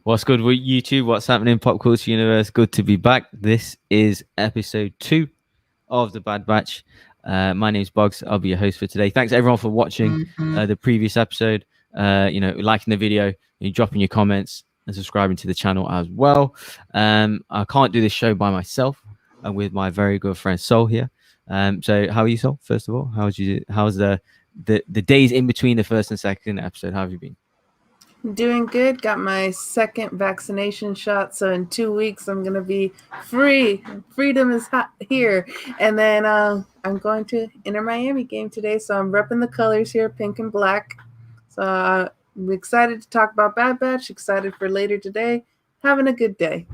What's good with YouTube? What's happening in Pop Culture Universe? Good to be back. This is episode 2 of the Bad Batch. My name's Bogz. I'll be your host for today. Thanks everyone for watching the previous episode. Liking the video, dropping your comments, and subscribing to the channel as well. I can't do this show by myself. I'm with my very good friend Sol here. So how are you, Sol? First of all, how's the days in between the first and second episode? How have you been? Doing good. Got my second vaccination shot, so in 2 weeks I'm gonna be free. Freedom is here. And then I'm going to Inter Miami game today, so I'm repping the colors here, pink and black. So I'm excited to talk about Bad Batch. Excited for later today. Having a good day.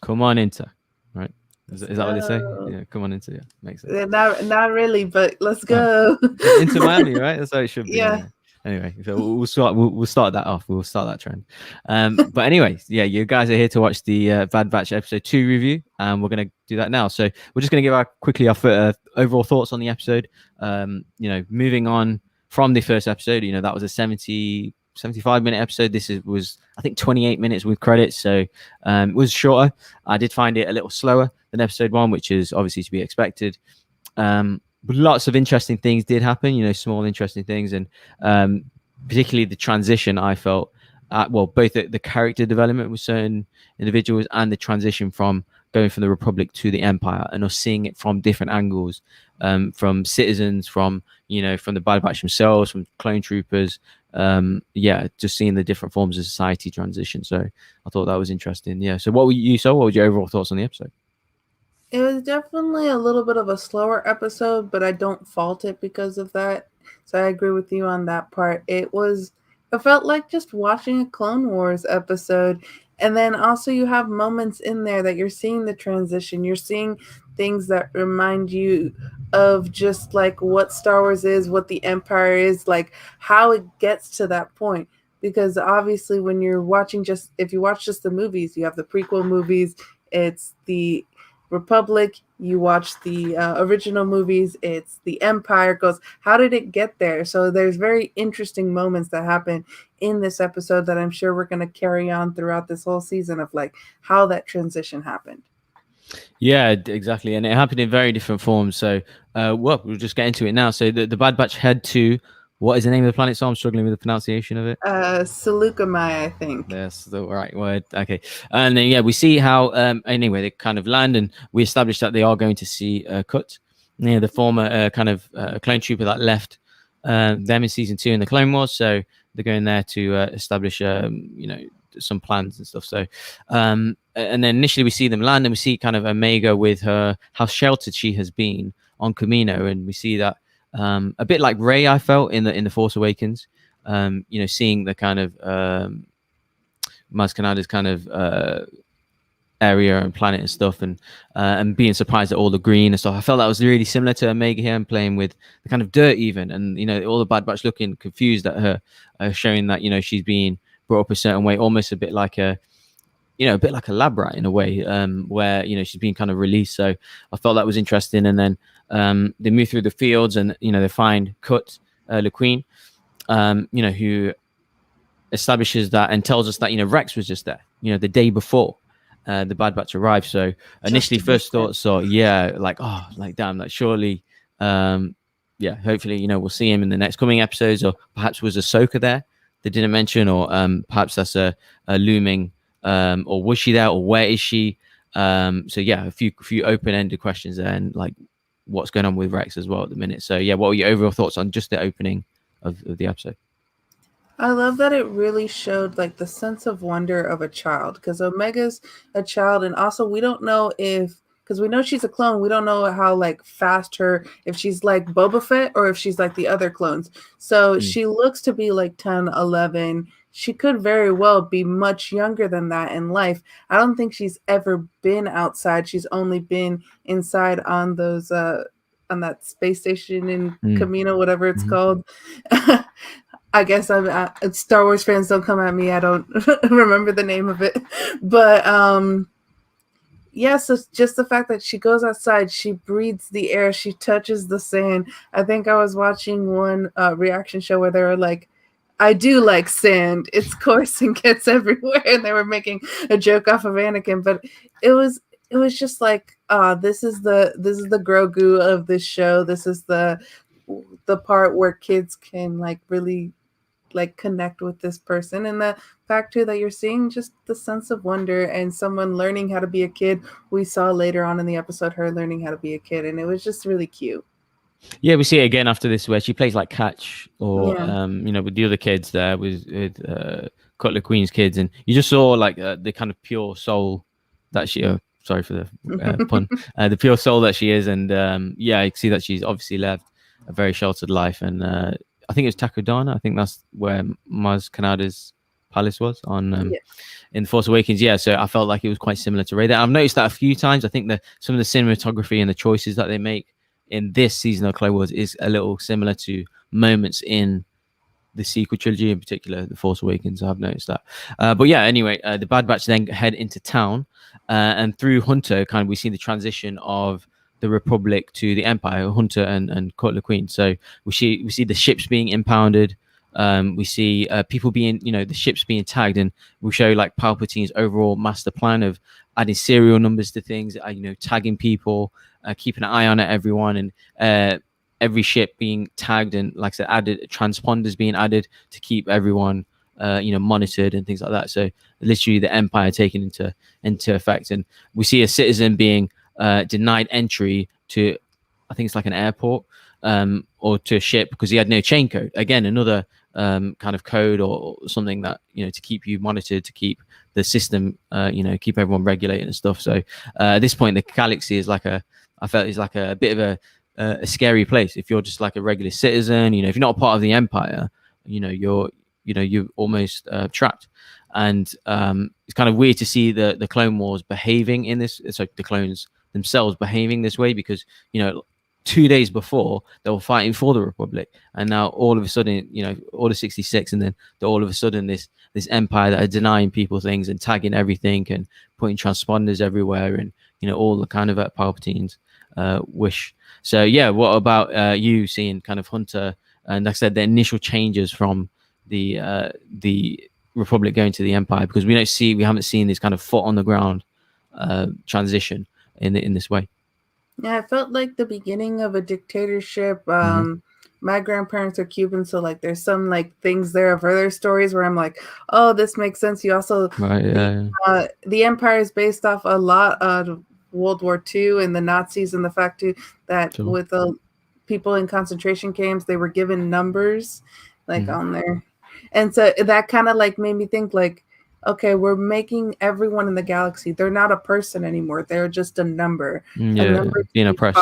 Come on, Inter. Right? Is that what they say? Yeah, come on, Inter. Yeah, makes sense. Not really, but let's go. Inter Miami, right? That's how it should be. Yeah. Anyway, so we'll start that off. We'll start that trend. But anyway, yeah, you guys are here to watch the Bad Batch episode 2 review, and we're gonna do that now. So we're just gonna give our overall thoughts on the episode. Moving on from the first episode, that was a 75-minute episode. This was I think 28 minutes with credits, so it was shorter. I did find it a little slower than episode 1, which is obviously to be expected. But lots of interesting things did happen, small interesting things, and particularly the transition I felt both the character development with certain individuals and the transition from going from the Republic to the Empire, and us seeing it from different angles, from citizens, from the Bad Batch themselves, from clone troopers, just seeing the different forms of society transition. So I thought that was interesting. Yeah. So what were your overall thoughts on the episode? It was definitely a little bit of a slower episode, but I don't fault it because of that. So I agree with you on that part. It felt like just watching a Clone Wars episode. And then also you have moments in there that you're seeing the transition. You're seeing things that remind you of just like what Star Wars is, what the Empire is, like how it gets to that point. Because obviously when you're watching if you watch just the movies, you have the prequel movies, it's the Republic, you watch the original movies, it's the Empire. Goes, how did it get there? So there's very interesting moments that happen in this episode that I'm sure we're going to carry on throughout this whole season of like how that transition happened. Yeah, exactly, and it happened in very different forms. So we'll just get into it now. So the Bad Batch head to, what is the name of the planet? So I'm struggling with the pronunciation of it. Salukamai, I think. That's the right word. Okay. And then, we see how, anyway, they kind of land, and we established that they are going to see Cut, the former clone trooper that left them in season 2 in the Clone Wars. So they're going there to establish, some plans and stuff. So, and then initially we see them land, and we see kind of Omega with how sheltered she has been on Kamino. And we see that a bit like Rey, I felt in the Force Awakens, seeing the kind of Maz Kanata's kind of area and planet and stuff, and being surprised at all the green and stuff. I felt that was really similar to Omega here, and playing with the kind of dirt even, and all the Bad Batch looking confused at her, showing that she's being brought up a certain way, almost a bit like a lab rat in a way, where she's being kind of released. So I felt that was interesting. And then they move through the fields, and they find Cut, LeQueen, who establishes that and tells us that Rex was just there the day before the Bad Batch arrived. So initially first thoughts are damn, like surely hopefully we'll see him in the next coming episodes, or perhaps was Ahsoka there they didn't mention, or perhaps that's a looming, or was she there, or where is she? So yeah, a few open-ended questions there, and like what's going on with Rex as well at the minute. So yeah, what were your overall thoughts on just the opening of the episode? I love that it really showed like the sense of wonder of a child, because Omega's a child, and also we don't know because we know she's a clone, we don't know how like fast if she's like Boba Fett or if she's like the other clones. So she looks to be like 10, 11. She could very well be much younger than that in life. I don't think she's ever been outside. She's only been inside on those on that space station in Kamino, whatever it's called. I guess Star Wars fans don't come at me. I don't remember the name of it. But so just the fact that she goes outside, she breathes the air, she touches the sand. I think I was watching one reaction show where they were like, I do like sand. It's coarse and gets everywhere. And they were making a joke off of Anakin, but it was just like, this is the Grogu of this show. This is the part where kids can like really like connect with this person, and the fact too that you're seeing just the sense of wonder and someone learning how to be a kid. We saw later on in the episode her learning how to be a kid, and it was just really cute. Yeah, we see it again after this where she plays like catch or Yeah. with the other kids there with Cutler Queen's kids, and you just saw like the kind of pure soul that she sorry for the pun, the pure soul that she is. And yeah, you can see that she's obviously lived a very sheltered life. And I think it was Takodana. I think that's where Maz Kanata's palace was on in Force Awakens. Yeah, so I felt like it was quite similar to Rey. I've noticed that a few times. I think that some of the cinematography and the choices that they make in this season of Clone Wars is a little similar to moments in the sequel trilogy, in particular The Force Awakens. I've noticed that. But yeah, anyway, the Bad Batch then head into town, and through Hunter, kind of we see the transition of the Republic to the Empire, Hunter and Cutler Queen. So we see the ships being impounded. We see people being, the ships being tagged, and we show like Palpatine's overall master plan of adding serial numbers to things, tagging people, keeping an eye on everyone, and every ship being tagged, and like I said, added transponders being added to keep everyone monitored and things like that. So literally the Empire taken into effect. And we see a citizen being denied entry to, I think it's like an airport, or to a ship because he had no chain code. Again, another kind of code or something that to keep you monitored, to keep the system keep everyone regulated and stuff. So at this point the galaxy is like I felt it's like a bit of a scary place if you're just like a regular citizen. If you're not a part of the Empire, you're almost trapped. And it's kind of weird to see the Clone Wars behaving in this. It's like the clones themselves behaving this way, because 2 days before they were fighting for the Republic, and now all of a sudden Order 66, and then all of a sudden this Empire that are denying people things and tagging everything and putting transponders everywhere, and all the kind of at Palpatine's wish. So yeah, what about you seeing kind of Hunter, and like I said, the initial changes from the Republic going to the Empire, because we haven't seen this kind of foot on the ground transition in this way. Yeah, I felt like the beginning of a dictatorship. My grandparents are Cuban, so like there's some like things there of other stories where I'm like, oh, this makes sense. You also the Empire is based off a lot of World War II and the Nazis, and the fact too that with the people in concentration camps, they were given numbers like on there, and so that kind of like made me think like, okay, we're making everyone in the galaxy, they're not a person anymore. They're just a number. Yeah, a number being oppressed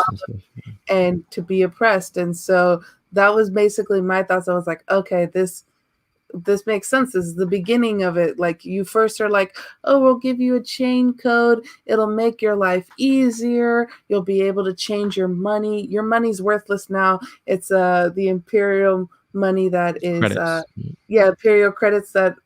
and to be oppressed. And so that was basically my thoughts. I was like, okay, this makes sense. This is the beginning of it. Like you first are like, oh, we'll give you a chain code. It'll make your life easier. You'll be able to change your money. Your money's worthless now. It's the Imperial money that is Imperial credits that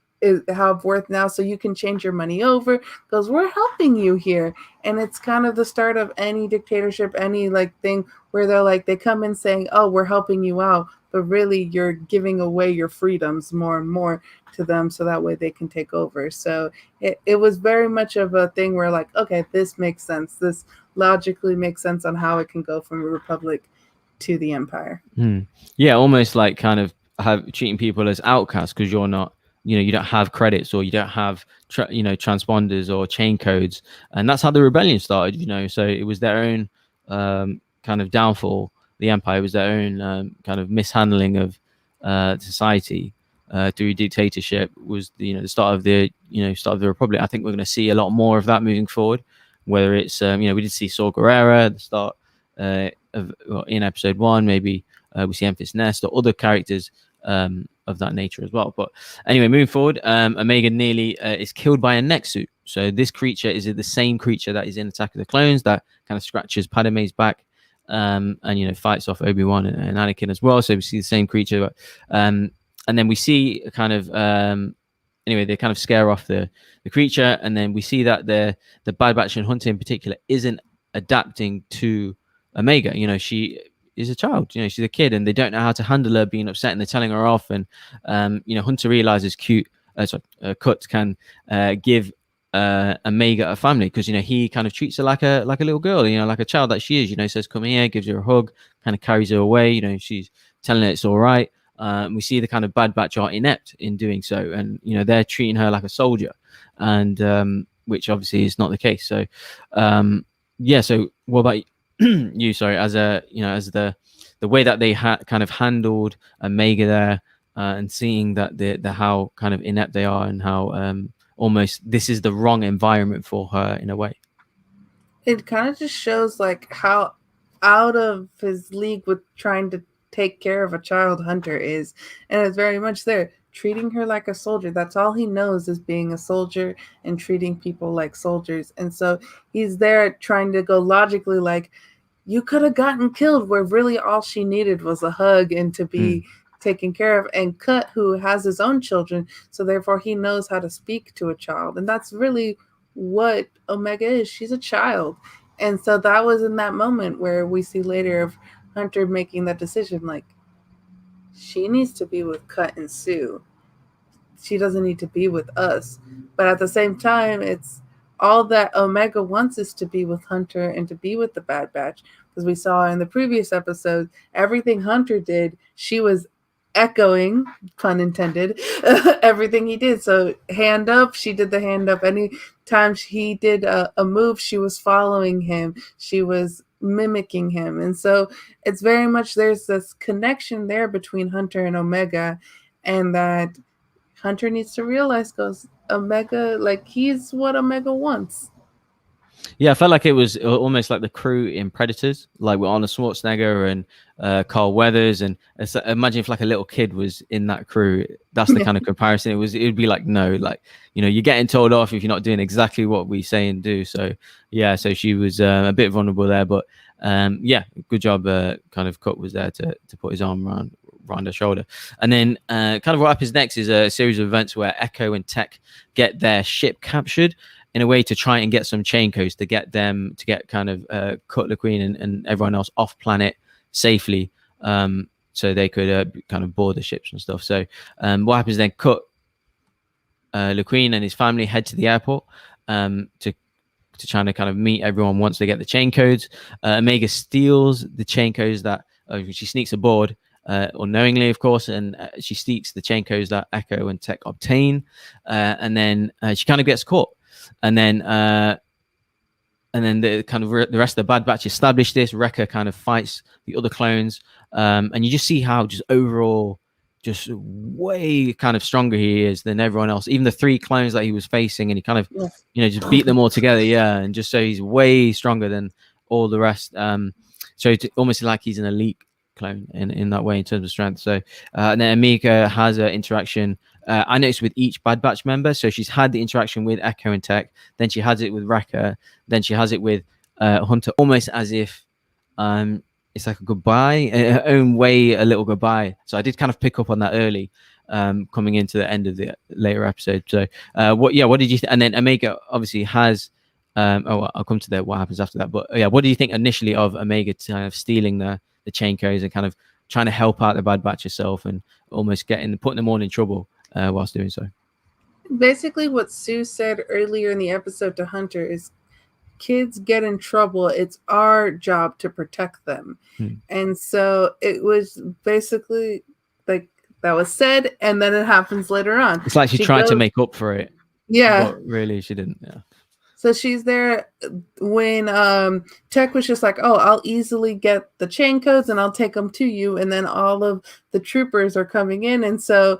have worth now, so you can change your money over because we're helping you here. And it's kind of the start of any dictatorship, any like thing where they're like, they come in saying, oh, we're helping you out, but really you're giving away your freedoms more and more to them so that way they can take over. So it was very much of a thing where like, okay, this makes sense. This logically makes sense on how it can go from a republic to the Empire. Yeah, almost like kind of treating people as outcasts because you're not, you don't have credits, or you don't have transponders or chain codes. And that's how the rebellion started, so it was their own kind of downfall. The Empire was their own kind of mishandling of society through dictatorship. Was the start of the Republic. I think we're going to see a lot more of that moving forward, whether it's we did see Saw Gerrera at the start in episode 1. Maybe we see Empress Nest or other characters of that nature as well. But anyway, moving forward, Omega nearly is killed by a neck suit. So this creature is the same creature that is in Attack of the Clones that kind of scratches Padme's back, and fights off Obi-Wan and Anakin as well. So we see the same creature, and then we see a kind of anyway, they kind of scare off the creature, and then we see that the Bad Batch and Hunter in particular isn't adapting to Omega. She is a child, she's a kid, and they don't know how to handle her being upset, and they're telling her off. And Hunter realizes Cut can give Omega a family, because he kind of treats her like a little girl, like a child that she is. Says come here, gives her a hug, kind of carries her away. She's telling her it's all right. We see the kind of Bad Batch are inept in doing so, and they're treating her like a soldier, and which obviously is not the case. So so what about you? Sorry, as as the way that they kind of handled Omega there, and seeing that the how kind of inept they are, and how almost this is the wrong environment for her in a way. It kind of just shows like how out of his league with trying to take care of a child Hunter is, and it's very much there, treating her like a soldier. That's all he knows, is being a soldier and treating people like soldiers. And so he's there trying to go logically, like, you could have gotten killed, where really all she needed was a hug and to be taken care of. And Cut, who has his own children, so therefore he knows how to speak to a child, and that's really what Omega is. She's a child. And so that was in that moment where we see later of Hunter making that decision, like, she needs to be with Cut and Sue. She doesn't need to be with us. But at the same time, it's all that Omega wants is to be with Hunter and to be with the Bad Batch. Because we saw in the previous episode, everything Hunter did, she was echoing, pun intended, everything he did. So hand up, she did the hand up. Anytime he did a move, she was following him. She was mimicking him. And so it's very much, there's this connection there between Hunter and Omega, and that Hunter needs to realize, goes, Omega, like, he's what Omega wants. Yeah, I felt like it was almost like the crew in Predators, like with Arnold Schwarzenegger and Carl Weathers, and imagine if like a little kid was in that crew. That's the kind of comparison. It would be like, no, like, you're getting told off if you're not doing exactly what we say and do. So yeah, so she was a bit vulnerable there, but good job. Kind of Cut was there to put his arm around her shoulder. And then kind of what happens next is a series of events where Echo and Tech get their ship captured, in a way to try and get some chain codes to get them to get kind of Cut Lawquane and everyone else off planet safely, so they could kind of board the ships and stuff. So what happens then? Cut Lawquane and his family head to the airport to try to kind of meet everyone once they get the chain codes. Omega steals the chain codes that she sneaks aboard. Unknowingly, of course, and she sneaks the chain codes that Echo and Tech obtain, and then she kind of gets caught. And then the kind of the rest of the Bad Batch establish this. Wrecker kind of fights the other clones, and you just see how just overall, just way kind of stronger he is than everyone else. Even the 3 clones that he was facing, and he kind of just beat them all together. Yeah, and just so he's way stronger than all the rest. So it's almost like he's an elite clone in that way in terms of strength. So and then Omega has an interaction. I noticed with each Bad Batch member. So she's had the interaction with Echo and Tech, then she has it with Wrecker, then she has it with Hunter, almost as if it's like a goodbye, her own way, a little goodbye. So I did kind of pick up on that early, coming into the end of the later episode. So what did you and then Omega obviously has I'll come to that, what happens after that. But yeah, what do you think initially of Omega kind of stealing the chain codes and kind of trying to help out the Bad Batch herself, and almost putting them all in trouble whilst doing so? Basically what Sue said earlier in the episode to Hunter is, kids get in trouble, it's our job to protect them. And so it was basically like that was said, and then it happens later on. It's like she tried to make up for it. Yeah, but really she didn't. Yeah. So she's there when Tech was just like, oh, I'll easily get the chain codes and I'll take them to you. And then all of the troopers are coming in. And so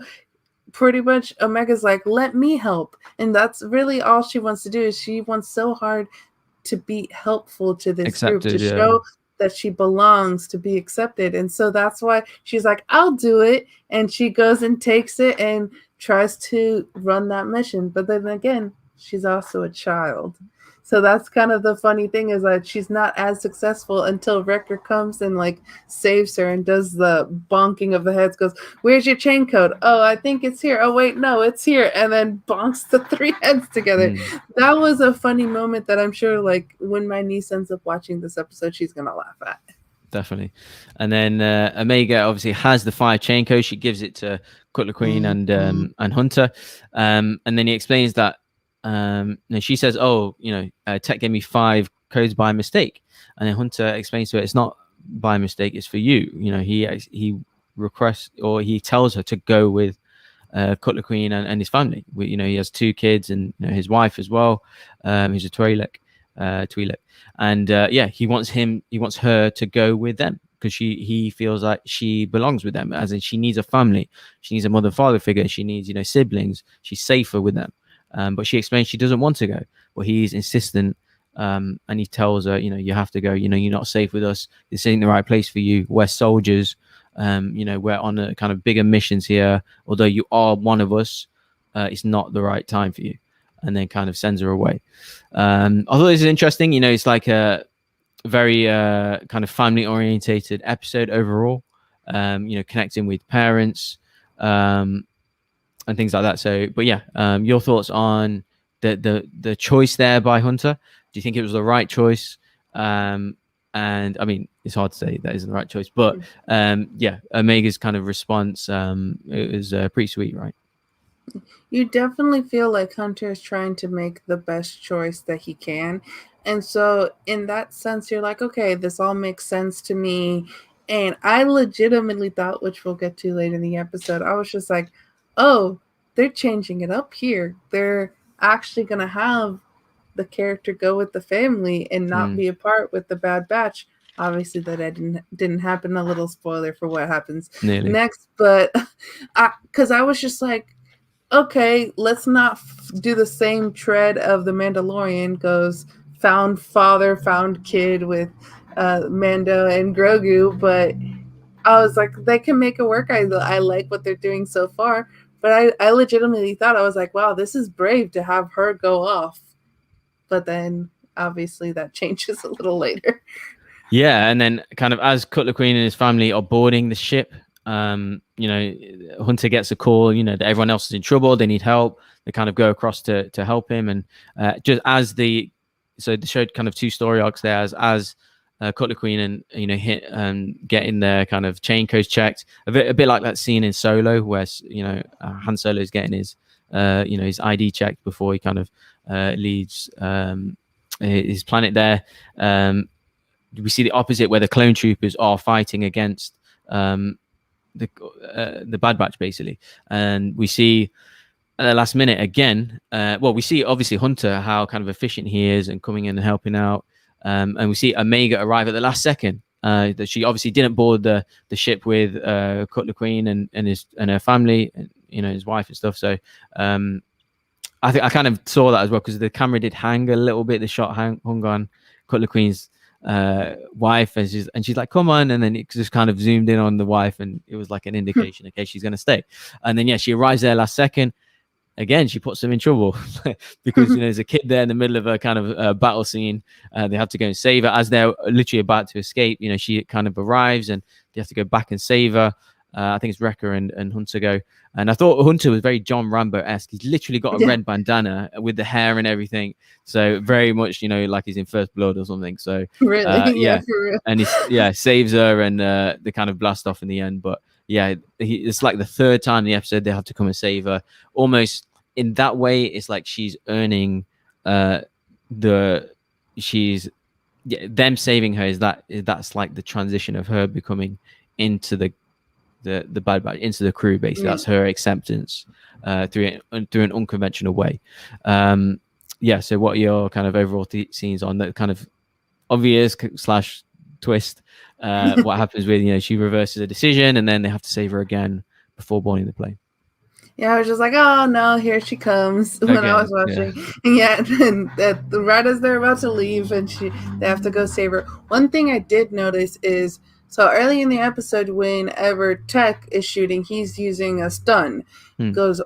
pretty much Omega's like, let me help. And that's really all she wants to do, is she wants so hard to be helpful to this group, to show that she belongs, to be accepted. And so that's why she's like, I'll do it. And she goes and takes it and tries to run that mission. But then again, she's also a child. So that's kind of the funny thing, is that she's not as successful until Wrecker comes and like saves her and does the bonking of the heads, goes, where's your chain code? Oh, I think it's here. Oh, wait, no, it's here. And then bonks the 3 heads together. That was a funny moment that I'm sure, like, when my niece ends up watching this episode, she's going to laugh at. definitely. And then Omega obviously has the 5 chain codes. She gives it to Cutler Queen and Hunter, and then he explains that she says, "Oh, Tech gave me 5 codes by mistake," and then Hunter explains to her, "It's not by mistake; it's for you." He requests, or he tells her to go with Cutler Queen and his family. He has 2 kids and his wife as well, who's a Twi'lek. And he wants her to go with them because he feels like she belongs with them, as in she needs a family, she needs a mother father figure, she needs siblings, she's safer with them. But she explains she doesn't want to go, but he's insistent, and he tells her, you have to go, you're not safe with us, this ain't the right place for you, we're soldiers, we're on a kind of bigger missions here, although you are one of us, it's not the right time for you. And then kind of sends her away. I thought this is interesting. It's like a very kind of family orientated episode overall. Connecting with parents and things like that. So, but yeah, your thoughts on the choice there by Hunter? Do you think it was the right choice? And I mean, it's hard to say that isn't the right choice, but Omega's kind of response it was pretty sweet, right? You definitely feel like Hunter is trying to make the best choice that he can. And so in that sense, you're like, okay, this all makes sense to me. And I legitimately thought, which we'll get to later in the episode, I was just like, oh, they're changing it up here. They're actually going to have the character go with the family and not be a part with the Bad Batch. Obviously that didn't happen. A little spoiler for what happens next. But because I was just like, okay, let's not do the same tread of the Mandalorian goes found father, found kid with Mando and Grogu. But I was like, they can make it work. I like what they're doing so far. But I legitimately thought, I was like, wow, this is brave to have her go off. But then obviously that changes a little later. Yeah, and then kind of as Cutler Queen and his family are boarding the ship, Hunter gets a call, that everyone else is in trouble, they need help. They kind of go across to help him, and just as they showed kind of 2 story arcs there, as Cutler Queen and hit getting their kind of chain codes checked, a bit like that scene in Solo where Han Solo is getting his his ID checked before he kind of leaves his planet there. We see the opposite where the clone troopers are fighting against the Bad Batch basically, and we see at the last minute again. We see obviously Hunter, how kind of efficient he is and coming in and helping out, and we see Omega arrive at the last second. That she obviously didn't board the ship with Cutler Queen and her family, and, his wife and stuff. So I think I kind of saw that as well because the camera did hang a little bit. The shot hung on Cutler Queen's wife, and she's like, come on, and then it just kind of zoomed in on the wife, and it was like an indication, okay, she's gonna stay. And then she arrives there last second. Again, she puts them in trouble because there's a kid there in the middle of a kind of battle scene. They have to go and save her as they're literally about to escape. She kind of arrives and they have to go back and save her. I think it's Wrecker and Hunter go. And I thought Hunter was very John Rambo-esque. He's literally got a red bandana with the hair and everything. So very much, like he's in First Blood or something. So really, yeah, for real. And he saves her, and they kind of blast off in the end. But yeah, it's like the 3rd time in the episode they have to come and save her. Almost in that way, it's like she's earning them saving her. That's like the transition of her becoming into the Bad Batch, into the crew. Basically, that's her acceptance through an unconventional way. So what are your kind of overall scenes on that kind of obvious / twist? What happens with she reverses a decision and then they have to save her again before boarding the plane? Yeah, I was just like, oh no, here she comes when I was watching. And right as they're about to leave and they have to go save her. One thing I did notice is, so early in the episode, whenever Tech is shooting, he's using a stun.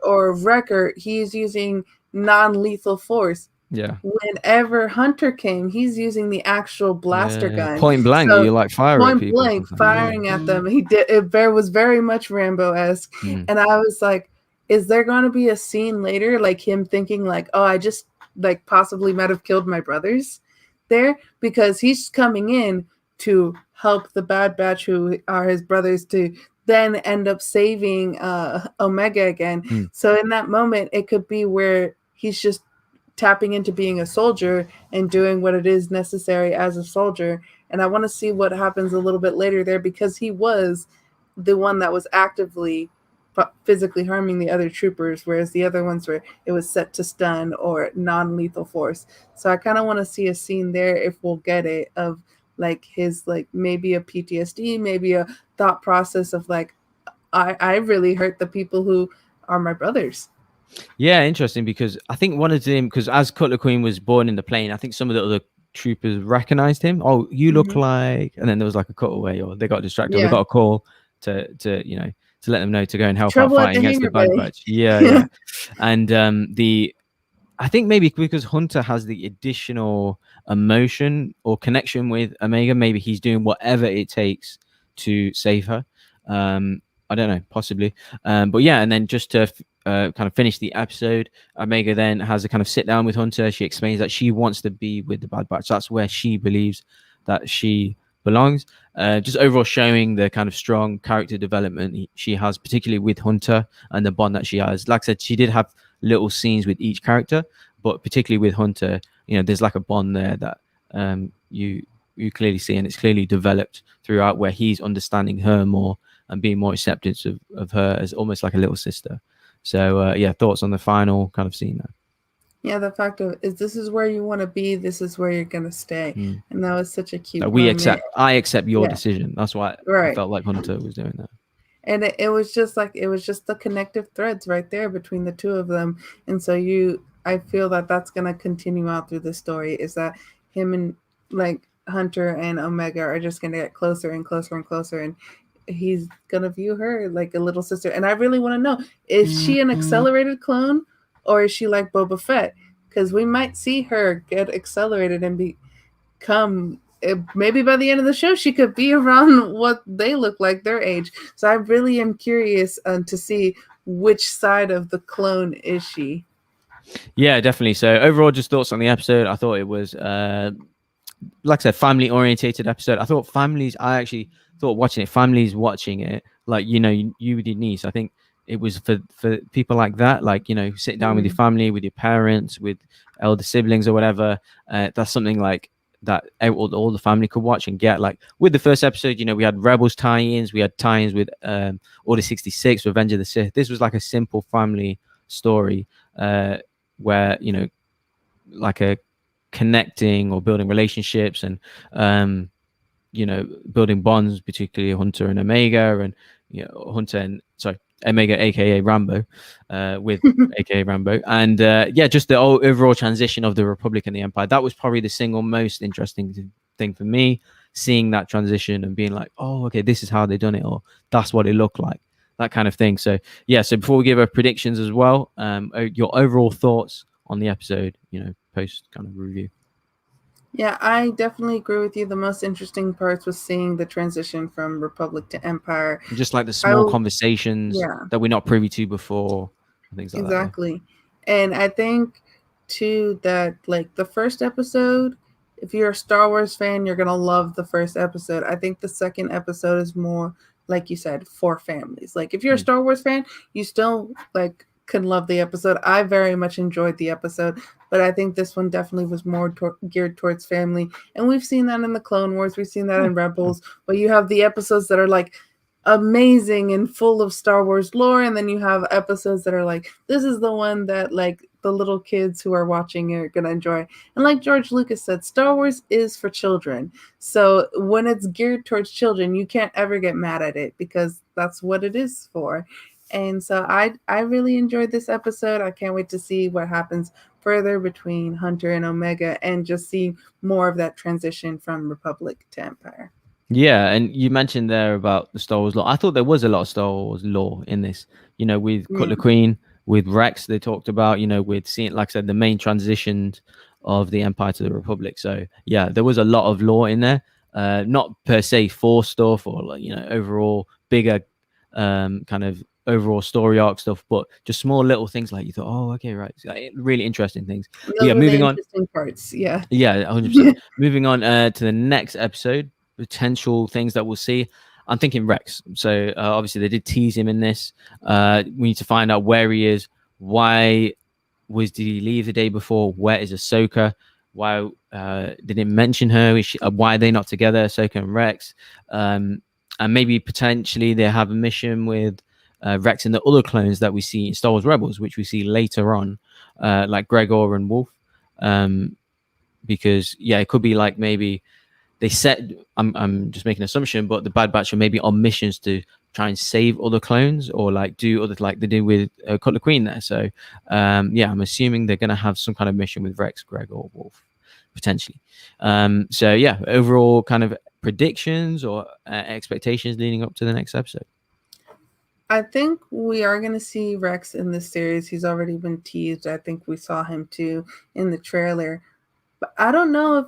Or Wrecker, he's using non-lethal force. Yeah. Whenever Hunter came, he's using the actual blaster gun. Point blank, you like fire at people. Point blank, firing at them. He did. It was very much Rambo-esque. And I was like, is there going to be a scene later, like him thinking like, oh, I just possibly might have killed my brothers there? Because he's coming in to help the Bad Batch, who are his brothers, to then end up saving Omega again. Mm. So in that moment, it could be where he's just tapping into being a soldier and doing what it is necessary as a soldier. And I want to see what happens a little bit later there, because he was the one that was actively physically harming the other troopers, whereas the other ones were, it was set to stun or non-lethal force. So I kind of want to see a scene there, if we'll get it, of like his, like maybe a PTSD, maybe a thought process of like, I really hurt the people who are my brothers. Yeah, interesting, because I think one of them, because as Cutler Queen was born in the plane, I think some of the other troopers recognized him. Oh, you look Mm-hmm. like, and then there was like a cutaway, or they got distracted, or they Yeah. got a call to to let them know to go and help out Trouble at fighting the against the hangar Bad bay. Batch. Yeah, yeah. And the I think maybe because Hunter has the additional emotion or connection with Omega, maybe he's doing whatever it takes to save her. I don't know, possibly. But yeah, and then just to kind of finish the episode, Omega then has a kind of sit down with Hunter. She explains that she wants to be with the Bad Batch. That's where she believes that she belongs. Just overall showing the kind of strong character development she has, particularly with Hunter, and the bond that she has. Like I said, she did have little scenes with each character, but particularly with Hunter, there's like a bond there that you clearly see, and it's clearly developed throughout, where he's understanding her more and being more acceptance of her as almost like a little sister. So yeah, thoughts on the final kind of scene there? Yeah, the fact of is, this is where you want to be, this is where you're gonna stay, Mm. and that was such a cute We moment. accept, I accept your Yeah, decision. That's why I right. felt like Hunter was doing that. And it was just like, it was just the connective threads right there between the two of them. And so I feel that that's gonna continue out through the story, is that him and like Hunter and Omega are just gonna get closer and closer and closer, and he's gonna view her like a little sister. And I really want to know, is she an accelerated clone, or is she like Boba Fett? Because we might see her get accelerated and become, maybe by the end of the show she could be around what they look like, their age. So I really am curious to see which side of the clone is she. Yeah, definitely. So overall, just thoughts on the episode. I thought it was like I said, family orientated episode. I actually thought watching it, families watching it, like, you with your niece. I think it was for people like that, like, sit down with your family, with your parents, with elder siblings or whatever. That's something like that all the family could watch and get. Like with the first episode, we had Rebels tie-ins, we had tie-ins with Order 66, Revenge of the Sith. This was like a simple family story where, like a connecting or building relationships and building bonds, particularly Hunter and Omega, and Omega aka Rambo, with aka Rambo, and just the overall transition of the Republic and the Empire. That was probably the single most interesting thing for me, seeing that transition and being like, oh, okay, this is how they done it, or that's what it looked like, that kind of thing. So yeah, so before we give our predictions as well, your overall thoughts on the episode, post kind of review. Yeah, I definitely agree with you. The most interesting parts was seeing the transition from Republic to Empire. Just like the small conversations that we're not privy to before, things like exactly. That. And I think too that like the first episode, if you're a Star Wars fan, you're gonna love the first episode. I think the second episode is more, like you said, for families. Like if you're a Star Wars fan, you still like can love the episode. I very much enjoyed the episode, but I think this one definitely was more geared towards family. And we've seen that in the Clone Wars, we've seen that in Rebels, but you have the episodes that are like amazing and full of Star Wars lore, and then you have episodes that are like, this is the one that like the little kids who are watching are gonna enjoy. And like George Lucas said, Star Wars is for children. So when it's geared towards children, you can't ever get mad at it, because that's what it is for. And so I really enjoyed this episode. I can't wait to see what happens further between Hunter and Omega, and just see more of that transition from Republic to Empire. Yeah, and you mentioned there about the Star Wars lore. I thought there was a lot of Star Wars lore in this. With Cutler Queen, with Rex, they talked about, with seeing, like I said, the main transitions of the Empire to the Republic. So yeah, there was a lot of lore in there. Not per se Force stuff or like, overall bigger kind of overall story arc stuff, but just small little things like you thought, oh, okay, right, really interesting things. Those moving on. Interesting parts, yeah. Yeah, 100%. Moving on to the next episode. potential things that we'll see. I'm thinking Rex. So obviously they did tease him in this. We need to find out where he is. Why did he leave the day before? Where is Ahsoka? Why didn't mention her? Why are they not together, Ahsoka and Rex? And maybe potentially they have a mission with Rex and the other clones that we see in Star Wars Rebels, which we see later on, like Gregor and Wolf. Because it could be like maybe they said, I'm just making an assumption, but the Bad Batch are maybe on missions to try and save other clones, or like do other, like they did with Cutler Queen there. So I'm assuming they're going to have some kind of mission with Rex, Gregor, or Wolf potentially. Overall kind of predictions or expectations leading up to the next episode. I think we are going to see Rex in this series. He's already been teased. I think we saw him too in the trailer. But I don't know if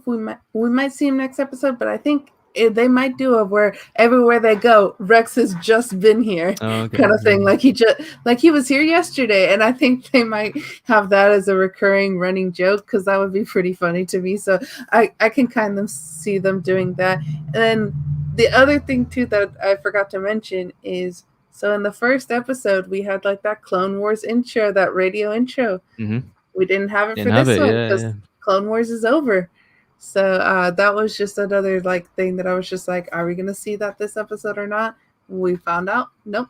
we might see him next episode, but I think they might do it where everywhere they go, Rex has just been here, kind of thing. Like he was here yesterday, and I think they might have that as a recurring running joke, because that would be pretty funny to me. So I can kind of see them doing that. And then the other thing too that I forgot to mention is, so in the first episode we had like that Clone Wars intro, that radio intro. Mm-hmm. We didn't have it for this one because Clone Wars is over. So that was just another like thing that I was just like, are we going to see that this episode or not? We found out, nope,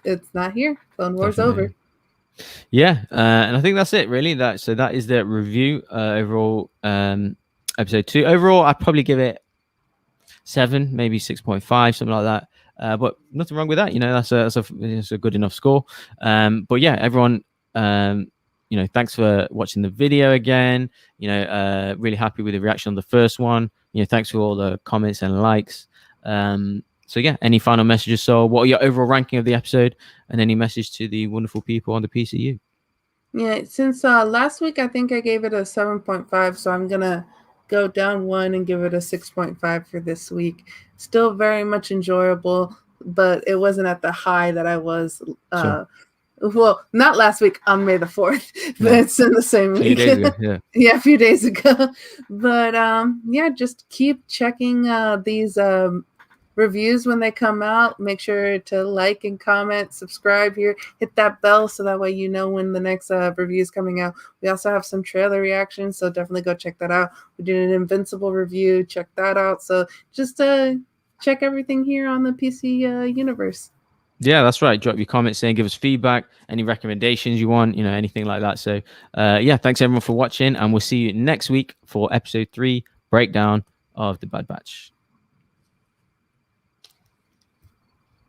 it's not here. Clone Wars over. Yeah, and I think that's it really. That is the review overall. Episode 2. Overall, I'd probably give it 7, maybe 6.5, something like that. But nothing wrong with that. That's a good enough score. But yeah, everyone. Thanks for watching the video again. Really happy with the reaction on the first one. Thanks for all the comments and likes. Any final messages? So what are your overall ranking of the episode, and any message to the wonderful people on the PCU? Yeah, since last week I think I gave it a 7.5, so I'm gonna go down 1 and give it a 6.5 for this week. Still very much enjoyable, but it wasn't at the high that I was well, not last week, on May the 4th, but it's in the same week. Days ago, a few days ago. But just keep checking these reviews when they come out. Make sure to like and comment, subscribe here, hit that bell so that way you know when the next review is coming out. We also have some trailer reactions, so definitely go check that out. We did an Invincible review, check that out. So just check everything here on the PC universe. Yeah, that's right. Drop your comments saying, give us feedback, any recommendations you want, anything like that. So thanks everyone for watching, and we'll see you next week for episode 3 breakdown of the Bad Batch.